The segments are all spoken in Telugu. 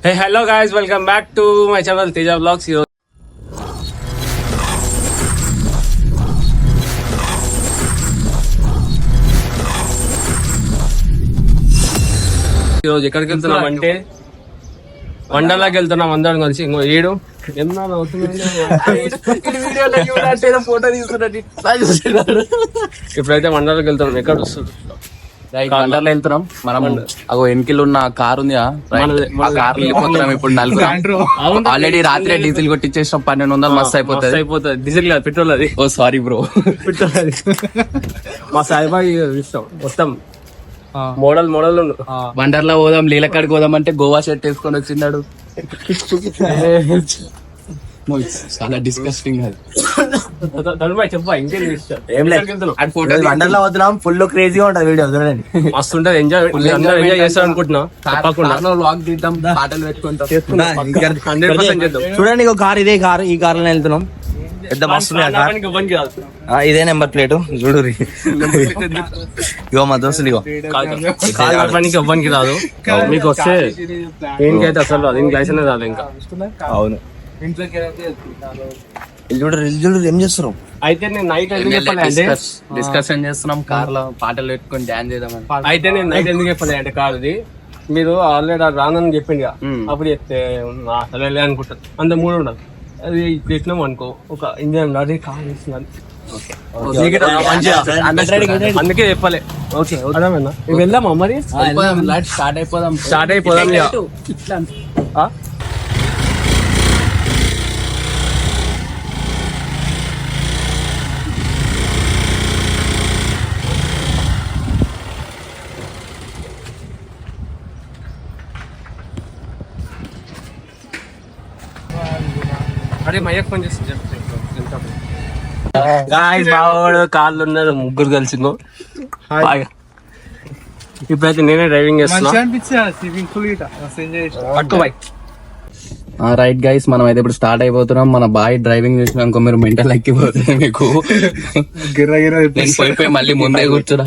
Hey, hello guys, welcome back to my channel Teja Vlogs. ఈరోజు ఎక్కడికి వెళ్తున్నాం అంటే వండర్లాకి వెళ్తున్నాం అందరం కలిసి. ఇంకో ఏడు ఫోటో తీసుకున్నట్టు ఇప్పుడైతే వండర్లాకి వెళ్తున్నాం. ఎక్కడ వస్తుంది వండర్లో వెళ్తున్నాం మనం. అగో వెనకిల్ ఉన్న కార్ ఉంది, ఆ కార్ వెళ్ళిపోతున్నాం ఇప్పుడు నలుగురు. ఆల్రెడీ రాత్రి డీజిల్ కొట్టించేసాం, 1200 మస్తు అయిపోతుంది. డీజిల్ కాదు, పెట్రోల్ అది. ఓ సారీ బ్రో. పెట్రోల్ అది. మా సాయిబాబా ఇష్టం మొత్తం మోడల్ వండర్లో పోదాం, లీలకాడికి పోదాం అంటే గోవా షర్ట్ వేసుకొని వచ్చిన్నాడు. చాలా డిస్కస్టింగ్ అది. వండర్లో వద్దాం, ఫుల్ క్రేజీగా ఉంటది వీడియో, చూడండి మస్తు ఉంటది. ఎంజాయ్ చేస్తాం అనుకుంటున్నా. వ్లాగ్ తీద్దాం, పాటలు పెట్టుకుంటాం, 100% చేద్దాం. చూడండి ఒక కార్, ఇదే కార్, ఈ కార్ లో వెళ్తున్నాం. పెద్ద బస్సు ఇదే నెంబర్ ప్లేట్ చూడు. ఇగో మా దోస్తులు, ఇగో ఇవ్వడానికి రాదు. మీకు వస్తే దేనికైతే అసలు అది లైసెన్స్ రాదు ఇంకా. అవును, చూడరు ఏం చేస్తారు. అయితే నేను నైట్ ఎందుకు చెప్పాలి డిస్కషన్ చేస్తున్నాం కార్ లో, పాటలు పెట్టుకొని డాన్స్ చేద్దామని. అయితే నేను నైట్ ఎందుకు చెప్పాలి అంటే కారుది మీరు ఆల్రెడీ రానని చెప్పింది అప్పుడు చెప్తే అసలు అనుకుంటారు. అంత మూడు ఉండదు. అది పెట్టినాం అనుకో, ఒక ఇంజన్ అది కార్ ఇస్తున్నాను. అందుకే చెప్పాలి. ఓకే వెళ్దామా మరి? స్టార్ట్ అయిపోదాం. అరే మయ్యకు ఫోన్ చేసి బావాడు కార్లు ఉన్నారు, ముగ్గురు కలిసి. ఇప్పుడైతే నేనే డ్రైవింగ్ చేస్తున్నా. రైట్ గైస్, మనం అయితే ఇప్పుడు స్టార్ట్ అయిపోతున్నాం. మన బాయ్ డ్రైవింగ్ చేసినాక మీరు మెంటల్ ఎక్కిపోతుంది మీకు. నేను పోయిపోయి మళ్ళీ ముందే కూర్చున్నా.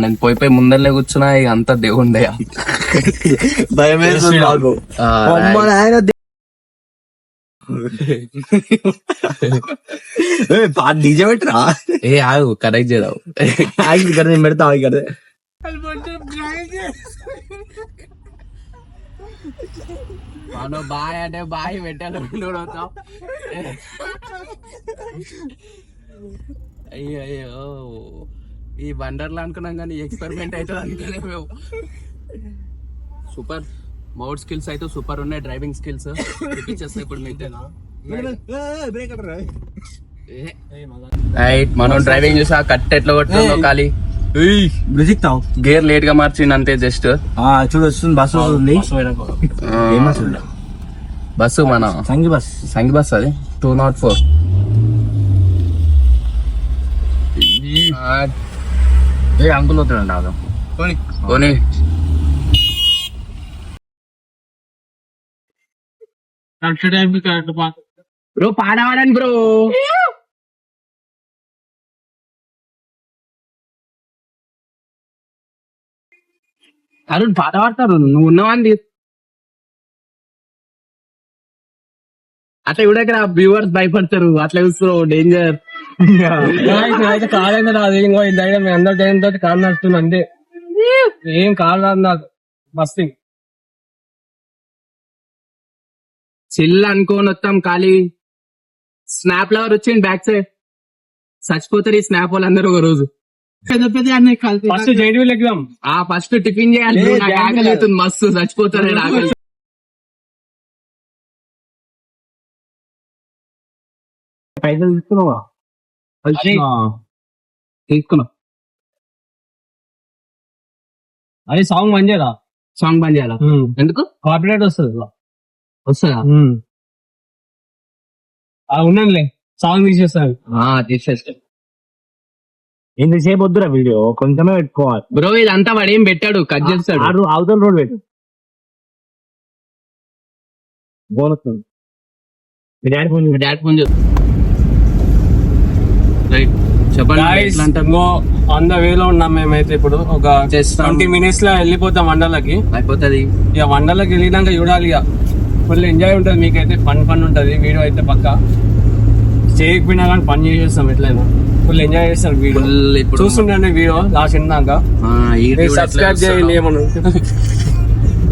నేను పోయిపోయి ముందరలే కూర్చున్నా. ఇక అంతా దేవుండయా డీజే పెట్టరా? ఏ ఆగు, కరెక్ట్ చేద్దావు. నేను పెడతా ఇక్కడ. బాయ్ అంటే బాయ్ పెట్టాను. అయ్యో అయ్యో, ఈ వండర్లా అనుకున్నాం కానీ ఎక్స్పెరిమెంట్ అవుతుంది అనుకునే మేము. సూపర్ మౌడ్ స్కిల్స్ అయితే సూపర్ ఉన్నాయి, డ్రైవింగ్ స్కిల్స్ చూపించేస్తా ఇప్పుడు మీకు. రైట్, మనం డ్రైవింగ్ చూసా కట్ ఎట్లా కొట్టిందో ఖాళీ గేర్ లేట్ గా మార్చింది అంతే. జస్ట్ చూడు వస్తుంది, బస్సు వస్తుంది. బస్సు మన సంగి బస్ అది 204. అంకుల్ వస్తాడు పోనీ. Bro పాడవాడని bro. అరుణ్ పాట పాడతారు, నువ్వు ఉన్నావని అట్లా ఇవిడక్కడ వ్యూవర్స్ భయపడతారు. అట్లా చూస్తున్నావు, డేంజర్. అయితే కాలేదు రాదు. ఇంకో ఇందాక మీ అందరు ధైర్యంతో కాలు నడుస్తుంది అంతే. ఏం కాలు రాదు నాకు. మస్తు చిల్ అనుకోని వస్తాం ఖాళీ. స్నాప్ లవర్ వచ్చింది బ్యాక్ సైడ్, చచ్చిపోతారు ఈ స్నాప్ వాళ్ళందరూ ఒక రోజు. ఫస్ట్ జైడీ ఎగ్జామ్. ఫస్ట్ టిఫిన్ చేయాలి, నాకు ఆకలి అవుతుంది మస్తు, చచ్చిపోతారు ఆకలి. పైసలు తీసుకున్నావా? తీసుకున్నా. అదే సాంగ్ బంద్ చేయాలా? సాంగ్ బంద్ చేయాలా? ఎందుకు? కాపీరైట్ వస్తుందా? ఉన్నానులే, సాంగ్ తీసేస్తాను. తీసేస్తా. ఎంతసేపు వద్దురా వీడియో, కొంచెమే పెట్టుకోవాలి బ్రో. ఇదంతా వాడు ఏం పెట్టాడు, కట్ చేస్తాడు. అవతల రోడ్ పెట్టు. బోనొస్తుంది. మీ డాడీ ఫోన్ రైట్ చెప్పండి Guys, ఎట్లా అంటారు? ఇంకో ఆన్ ద వేలో ఉన్నాం మేమైతే ఇప్పుడు ఒక చేస్తాం. 20 minutes లో వెళ్ళిపోతాం వండలకి. అయిపోతుంది. ఇక వండలకి వెళ్ళినాక చూడాలి, ఇక ఫుల్ ఎంజాయ్ ఉంటుంది. మీకైతే ఫన్ ఉంటుంది. వీడియో అయితే పక్క చేయకపోయినా కానీ పని చేసేస్తాం, ఎట్లయినా ఫుల్ ఎంజాయ్ చేస్తారు. వీడియో Full ఇప్పుడు చూస్తుండండి, వీడియో లాస్ట్ ఎందాక సబ్స్క్రైబ్ చేయండి. ఏమన్నా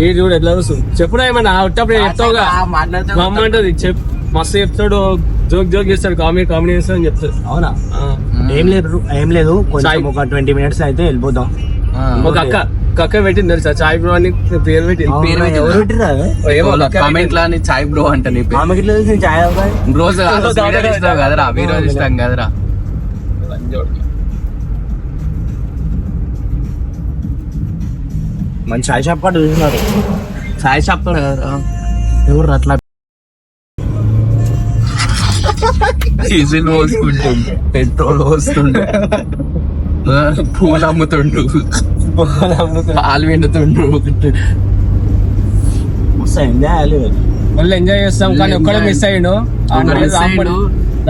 ఈ చూడు ఎట్లా చూస్తుంది, చెప్పుడా ఏమన్నా ఉట్టప్పుడు చెప్తావుగా, మా అమ్మ అంటది మస్తు చెప్తాడు, జోక్ చేస్తాడు, కామెడీ చేస్తాడు అని చెప్తాడు. అవునా? ఏం లేదు కొంచెం ఒక 20 minutes అయితే వెళ్ళిపోతాం. ఒక అక్క పెట్టింది తెలుసా, చాయ్ బ్రో అని పేరు పెట్టింది. ఎవరు పెట్టిరా? కామెంట్ లో చాయ్ బ్రో అంటే నీ పేరు. ఆమెకి ఇట్లా తెలిసి చాయ్ తాగుతాయి. రోజు ఇష్టం కదరా, రోజు ఇష్టం కదరా. మంచి చాయ్ షాప్ కాడ చూసినారు. చాయ్ షాప్ కదరా. ఎవరు అట్లా డీజిల్ పోసుకుంటుండే, పెట్రోల్ పోస్తుండే, పూలు అమ్ముతుండు, పాలు పిండుతుండు. మళ్ళీ ఎంజాయ్ చేస్తాం. కానీ ఒక్కడే మిస్ అయ్యిండు,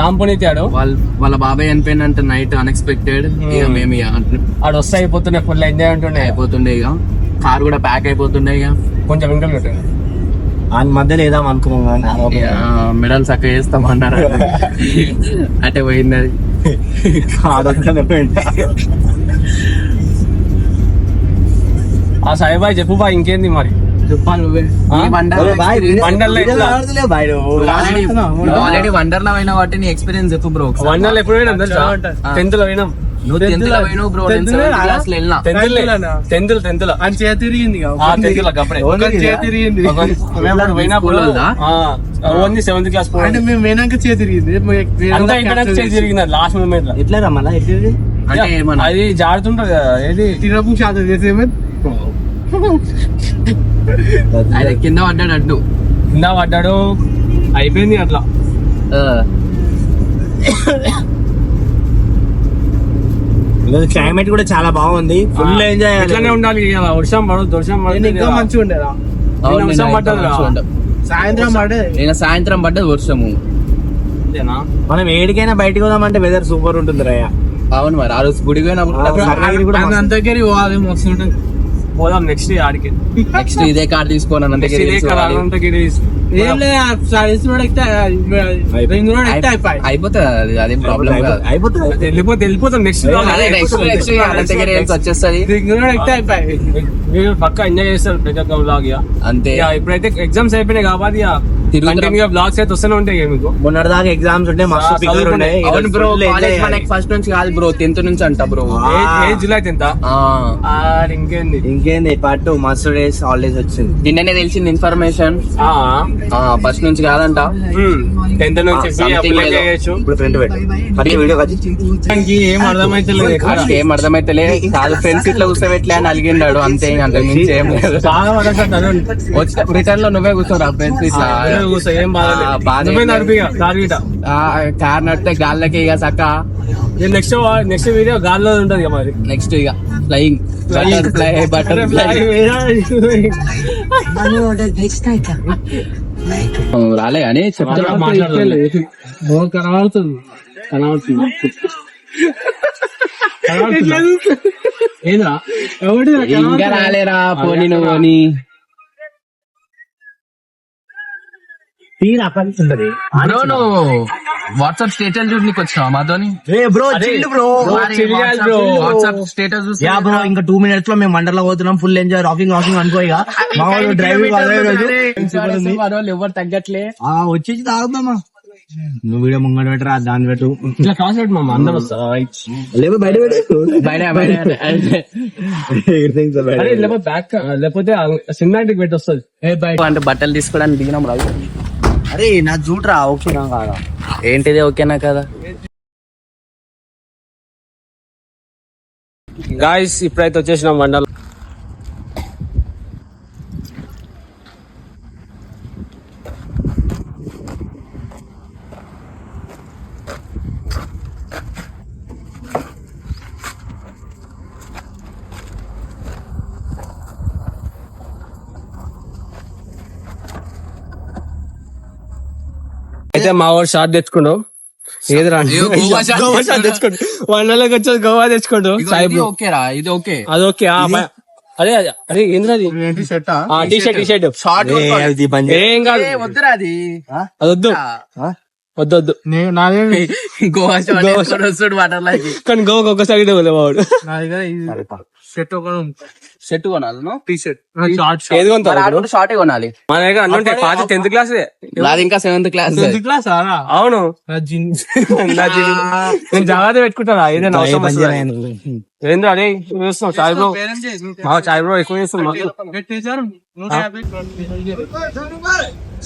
రామ్ పునీత్ ఆడు. వాళ్ళ బాబాయ్ చనిపోయినంట నైట్ అన్ఎక్స్పెక్టెడ్. ఇక మేము ఆడు వస్తే అయిపోతుండే, ఫుల్ ఎంజాయ్ ఉంటుండే. అయిపోతుండే, ఇక కార్ కూడా ప్యాక్ అయిపోతుండే. ఇక కొంచెం ఇంకా పెట్టండి, ఆయన మధ్యలో వేద్దాం అనుకున్నాం కానీ మెడల్ చక్క వేస్తామన్నారు. అంటే పోయింది అది. ఆ సాయిబాయ్ చెప్పు బాయ్, ఇంకేంది మరి చెప్పాలి నువ్వే. ఆల్రెడీ వండర్ లో అయిన వాటి నీ ఎక్స్పీరియన్స్ చెప్పు బ్రో. వండర్లు ఎప్పుడు పోయినాం తెలుసా? 10th లో పోయినాం. నువ్వు 10th లో పోయినావు బ్రో, నేను 7th క్లాస్ లో వెళ్ళినా. 10th లో అని చేతి తిరిగింది పోయినప్పుడు ఓన్లీ 7th క్లాస్ అంటే మేము పోయినాక చేతి తిరిగింది. అంతా అయిపోయినాక తిరిగింది లాస్ట్ మూమెంట్ లో. ఎట్లా రమ్మన్నా ఎట్లా అంటే ఏమన్నా అది జాడుతుంటది కదా, ఏది తినపు శాతం చేసేమని ఆయన కింద పడ్డాడు అడ్డు. కింద పడ్డాడు, అయిపోయింది అట్లా. క్లైమేట్ కూడా చాలా బాగుంది, ఫుల్ ఎంజాయ్ ఇట్లానే ఉండాలి. ఇక వర్షం వర్షం ఇంకా మంచిగా ఉండేదా. వర్షం పడ్డది, సాయంత్రం పడేది. నేను సాయంత్రం పడ్డది వర్షము. మనం ఏడికైనా బయటకు పోదామంటే వెదర్ సూపర్ ఉంటుంది రయ్య. అవును మరి, ఆ రోజు గుడికి అంతకరి పోవాలి, మస్తు ఉంటుంది. పోదాం నెక్స్ట్ ఆడికి. నెక్స్ట్ ఇదే కార్ తీసుకోను అనంతగిరి ఏం లేదు, రింగ్ రోడ్ ఎక్కితే అయిపోయి అయిపోతుంది. అది అదేం ప్రాబ్లం కాదు. అయిపోతుంది. వెళ్ళిపోతాం నెక్స్ట్. నెక్స్ట్ అనంతగిరి వచ్చేస్తుంది. రింగ్ రోడ్ ఎక్కితే అయిపోయి. మీరు పక్కా ఎంజాయ్ చేస్తారు ప్రతి ఒక్క బ్లాగ్. అంతే. ఇప్పుడైతే ఎగ్జామ్స్ అయిపోయినాయి కాబట్టి కంటిన్యూగా బ్లాగ్స్ అయితే వస్తూనే ఉంటాయి మీకు. మొన్నటిదాకా ఎగ్జామ్స్ ఉంటే మస్తు పిల్లలు ఉండే. అవును బ్రో, కాలేజ్ మనకి ఫస్ట్ నుంచి కాదు బ్రో, 10th నుంచి అంట బ్రో. July 10th. ఇంకేంది పార్ట్ 2 మస్తు డేస్ హాలిడేస్ వచ్చింది. నిన్ననే తెలిసింది ఇన్ఫర్మేషన్. ఫస్ట్ నుంచి కాదంట, 10th నుంచి ఇప్పుడు ప్రింట్ పెట్టి వీడియో ఏం అర్థమైతలేదు. ఏం అర్థమైతలే కాదు. ఫ్రెండ్స్ ఇట్లా కూర్చోబెట్టలే అని అలిగిండాడు అంతే, అంత మించి ఏం లేదు. రిటర్న్ లో నువ్వే కూర్చోరా ఫ్రెండ్స్ ఇట్లా కార్ నడితే గాల్లోకి ఇక చక్క. నెక్స్ట్ వీడియో గాల్లో ఉంటది మరి. నెక్స్ట్ ఇక ఫ్లయింగ్ బటర్ఫ్లై రాలే అని చెప్తున్నా. కనబడుతుంది ఏదిరా ఇంకా రాలేరా పోనీ నువ్వు అని. బ్రో నువ్వు వాట్సాప్ స్టేటస్ చూసి నీకు వచ్చినావా మాతోని? వాట్సాప్ స్టేటస్ చూసి బ్రో ఇంకా 2 minutes లో మేము వండర్లో పోతున్నాం. ఫుల్ ఎంజాయ్, రాకింగ్ అనుకో. ఇక మా వాళ్ళు డ్రైవింగ్ ఎవరు తగ్గట్లే. వచ్చేసి తాగుతామా. నువ్వు వీడియో ముంగడ పెట్టరా, దాన్ని పెట్టు. ఇట్లా క్లాస్ పెట్టు మామ, అందరూ వస్తారు. బయట లేకపోతే సినిమాటిక్ పెట్టి వస్తుంది. అంటే బట్టలు తీసుకోవడానికి దిగినాం రాదు. అరే నా చూడరా, ఓకేనా కాదా? ఏంటిది ఓకేనా కదా? గాయస్ ఇప్పుడైతే వచ్చేసినాం వండలు. అయితే మా వాడు షార్ట్ తెచ్చుకున్నావు, ఏదిరా అయ్యో, గోవా షాట్ గోవా షాట్ తెచ్చుకోండి. వండలోకి వచ్చేది గోవా తెచ్చుకోండు. ఇది ఓకేరా, ఇది ఓకే. అది ఓకే. అదే అదే ఏంద్రా అది ఏంటి షర్ట్ టీ షర్ట్ షార్ట్ ఏం కాదు. వద్దురా అది. అది వద్దు వద్దు నాదేమి గోవా షాట్ వేసుకొని వస్తాడు వాటర్ లైఫ్. కానీ గోవాకి ఒక్కసారి వాడు. నా దగ్గర షర్ట్ ఒక సెట్ కొనాలి, టీ షర్ట్ షార్ట్ ఏది కొంటావు? షార్ట్ కొనాలి. మన దగ్గర అన్నీ ఉంటాయి. పాత 10th క్లాస్ నాది ఇంకా 7th క్లాస్. క్లాస్ అవును. జీన్స్ నేను జాగ్రత్త పెట్టుకుంటాను ఏదైనా అవసరం వస్తుందా? ఏంద్రా అదే చూస్తున్నావు చాయ్ బ్రో. చాయ్ బ్రో ఎక్కువ చేస్తున్నాం.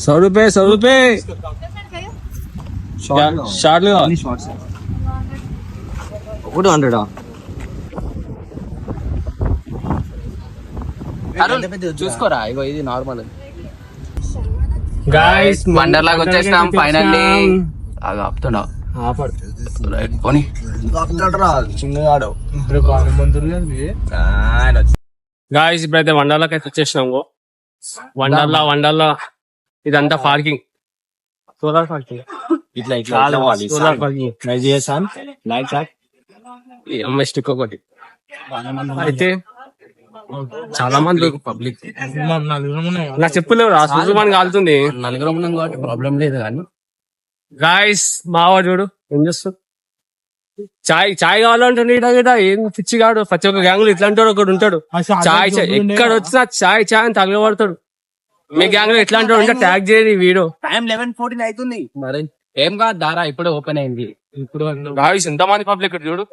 100 రూపాయ షార్ట్లు కావాలి. 100 చూసుకోరా, ఇగో ఇది నార్మల్. గాయ్స్ వండర్ లాగా వచ్చేసినాం ఫైనల్లీ. అది ఆపుతున్నా పోనీ. గాయ్స్ ఇప్పుడైతే వండర్లాకి అయితే వచ్చేసినాము. వండర్లా ఇదంతా పార్కింగ్, సోలార్ పార్కింగ్. ఇట్లా సోలార్ పార్కింగ్ స్టిక్ ఒకటి. అయితే చాలా మంది పబ్లిక్ నా చెప్పులేవు రా, సుజుమాన్ కాలుతుంది. నలుగురు ఉన్నాం కాబట్టి ప్రాబ్లం లేదు కానీ. గాయస్ మావాడు చూడు ఏం చేస్తాడు. చాయ్ కావాలంటే గిట ఏం పిచ్చి కాడు. ప్రతి ఒక్క గ్యాంగ్ లో ఇట్లాంటి వాడు ఒకడు ఉంటాడు. చాయ్ ఎక్కడ వచ్చినా చాయ్ అని తగలబడతాడు. మీ గ్యాంగ్ లో ఇట్లాంటి వాడు ఉంటే ట్యాగ్ చేయదు ఈ వీడియో. టైం 11:14 అవుతుంది. మరి ఏం కాదు దారా, ఇప్పుడే ఓపెన్ అయింది. ఇప్పుడు గాయస్ ఎంతమంది పబ్లిక్ చూడు.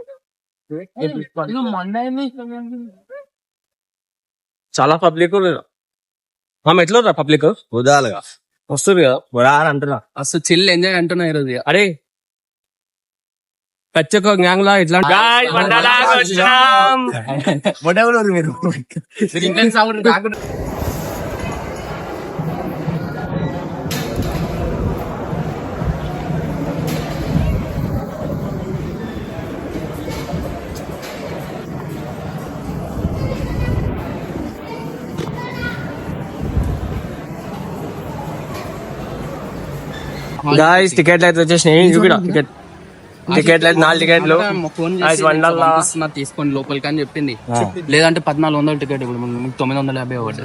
చాలా పబ్లిక్ ఎట్లా రా పబ్లిక్ ఉదాలుగా వస్తుంది కదా బొడా అని అంటున్నా. అసలు చిల్ ఎంజాయ్ అంటున్నా ఈరోజు. అరే ప్రతి ఒక్క గ్యాంగ్ లా ఇట్లా మీరు గాయస్ టికెట్లు అయితే వచ్చేసినాయి. చూపిడా టికెట్లు అయితే 4 టికెట్లు. Phone Guys, Wonderla. తీసుకోండి లోపలికి అని చెప్పింది. లేదంటే 1400 టికెట్, ఇప్పుడు మీకు 950 ఒకటి.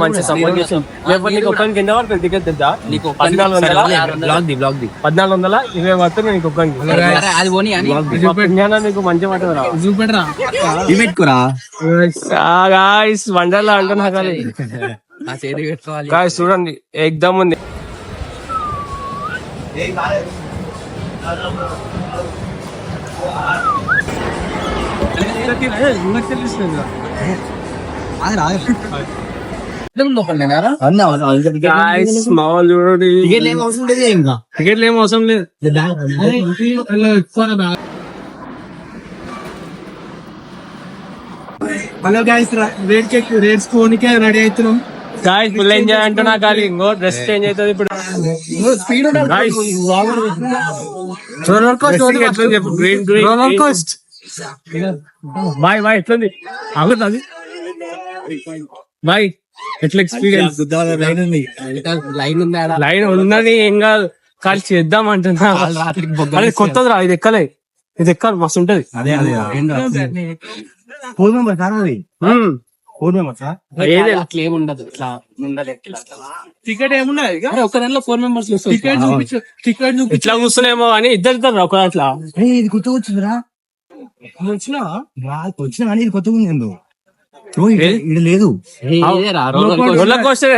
మంచి సపోర్ట్ చేసాం. లేకపోతే నీకు ఒక్కరికి కింద పడుతుంది టికెట్ తెద్దా? నీకు 1420 పడుతుంది నీకు ఒక్కరికి. అది పోనీ అని నీకు మంచిగా పడుతుంది. చూపెట్టరా పెట్టుకురా గాయస్ వండర్లా అంటున్నా కానీ ఆ చేతి పెట్టుకోవాలి. గాయస్ చూడండి ఎగ్దమ్ ఉంది. Guys, మా వాళ్ళు చూడండి టికెట్లు ఏం అవసరం లేదు. హలో గైస్, రేట్స్ కోనికే రెడీ అవుతున్నాం. గాయస్ ఫుల్ ఎంజాయ్ అంటున్నా కానీ ఇంకో డ్రెస్ చేంజ్ అవుతుంది ఇప్పుడు. చెప్పు గ్రీన్ కోస్ట్ బాయ్ ఎట్లుంది ఆగుతుంది బాయ్ ఎట్లా ఎక్స్పీరియన్స్? లైన్ ఉన్నది ఏం కాదు కానీ చేద్దాం అంటున్నా. అది కొత్తది రా, ఇది ఎక్కాలి మస్తు ఉంటది. అట్లేం ఉండదు. టికెట్ ఏమున్నది ఒక నెలలో 4 మెంబర్స్ టికెట్ చూపించు. టికెట్ ఇట్లా కూర్చునేమో అని ఇద్దరు ఒక అట్లా. ఇది కొత్తగా వచ్చిందిరా, వచ్చినా కానీ ఇది కొత్తగా ఉంది. ఎందుకు ఇది లేదు రోలర్ కోస్టర్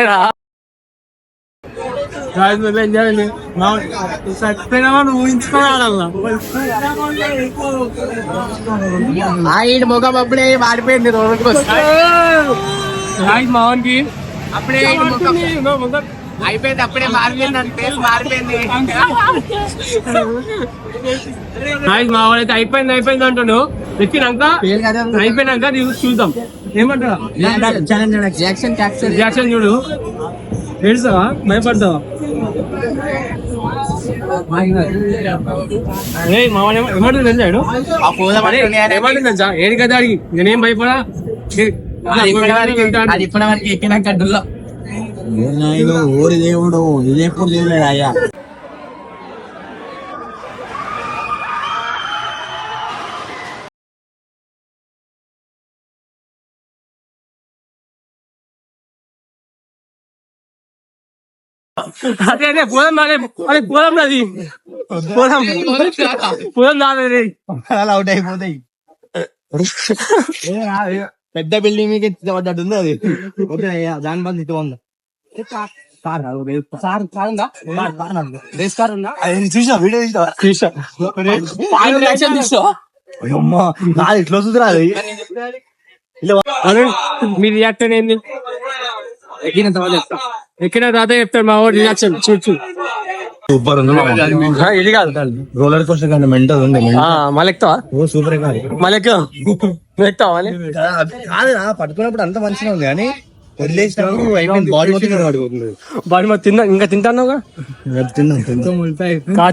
మొగం అప్పుడే మారిపోయింది. రోలర్ కోస్టర్ మావన్కి అప్పుడే అయిపోయింది, అప్పుడే మారిపోయింది. మా వాడైతే అయిపోయింది అంటాడు. ఎక్కినాక అయిపోయినాక చూద్దాం ఏమంటా. జాక్సన్ చూడు ఏడుస్తావా భయపడతావా? ఏమంటుంది తెలిసాడు ఏమంటుంది తెలుసా? ఏది కదా అడిగి నేనేం భయపడా. ఇప్పటి వరకు ఎక్కినాక ఓరి దేవుడు ఇదేప్పుడు దేవుడు అయ్యా. అదే అదే పోదాం అదే పోదాం అది పోదాం రాదు అలా అవుట్ అయిపోతాయి పెద్ద బిల్డింగ్ మీకు పడ్డట్టు ఉంది అది దాని బంద్ ఇటు ఉంది చూసా వీడియో అమ్మా నాది ఇట్లా వస్తుంది అది మీ రియాక్షన్ ఏంది ఎక్కిన తర్వాత చెప్తాడు మా వాడు రియాక్షన్ చూడు సూపర్ ఉంది ఇది కాదు రోలర్ కోస్టర్ కానీ మెంటల్ ఉంది మళ్ళీ ఎక్కుతావా ఓ సూపర్ కాదు మళ్ళీ ఎక్కుతావా మళ్ళీ కాదు పట్టుకున్నప్పుడు అంత మంచిగా ఉంది కానీ వదిలేసినప్పుడు అయిపోయింది బాడీ మొత్తం బాడీ మరి తిన్నా ఇంకా తింటాను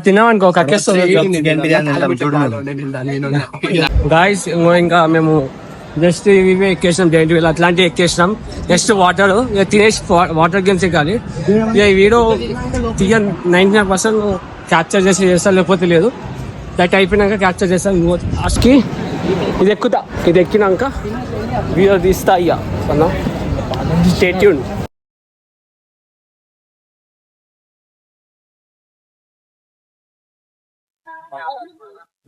తిన్నాం అనుకో కక్కేస్తుంది గాయస్ ఇంకా మేము జస్ట్ ఇవే ఎక్కేసినాం జైంట్ వీల్ అట్లాంటివి ఎక్కేసినాం జస్ట్ వాటర్ తినేసి వాటర్ గేమ్స్ కానీ ఇక ఈ వీడియో 99% క్యాప్చర్ చేస్తా లేకపోతే లేదు దట్ అయిపోయినాక క్యాప్చర్ చేస్తాను లాస్ట్కి ఇది ఎక్కుతా ఇది ఎక్కినాక వీడియో తీస్తా ఇక అన్నా స్టే ట్యూన్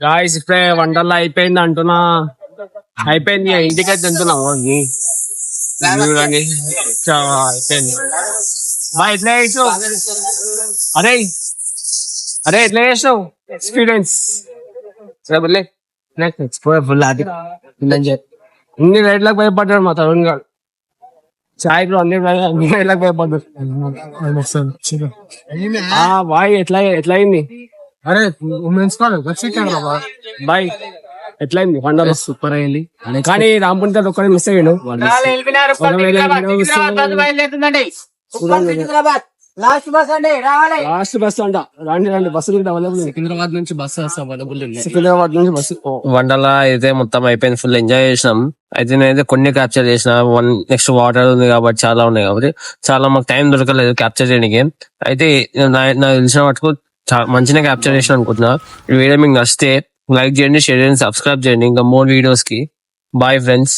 గాయ్స్ ఇప్పుడే వంటల్లో అయిపోయింది అంటున్నా అయిపోయింది ఇంటికైతే తింటున్నాం చూడండి అయిపోయింది బాయ్ ఎట్లా చేసావు అరే అరే ఎట్లా చేసావు ఎక్స్పీరియన్స్ సరే ఫుల్ అది అన్ని రైడ్లకు భయపడ్డాడు మా తరుణ్ గారు చాయ్ బ్రో అన్ని రైడ్లకు భయపడ్డాడు బాయ్ ఎట్లా అయింది అరే ఉమెన్స్ బాయ్ ఎట్లయింది వండలో సూపర్ అయింది కానీ రాంపుంటే ఒక్కడే మిస్ అయ్యాడు లాస్ట్ బస్ అంట రండి బస్సులు అవైలబుల్ సికింద్రాబాద్ నుంచి బస్సు అవైలబుల్ సికింద్రాబాద్ నుంచి బస్సు వండలా అయితే మొత్తం అయిపోయింది ఫుల్ ఎంజాయ్ చేసినాం అయితే నేనైతే కొన్ని క్యాప్చర్ చేసిన నెక్స్ట్ వాటర్ ఉంది కాబట్టి చాలా ఉన్నాయి కాబట్టి చాలా మాకు టైం దొరకలేదు క్యాప్చర్ చేయడానికి అయితే నాకు తెలిసిన మటుకు మంచిగా క్యాప్చర్ చేసిన అనుకుంటున్నా ఈ వీడియో మీకు నచ్చితే లైక్ చేయండి షేర్ చేయండి సబ్స్క్రైబ్ చేయండి ఇంకా మోర్ వీడియోస్ కి బాయ్ ఫ్రెండ్స్.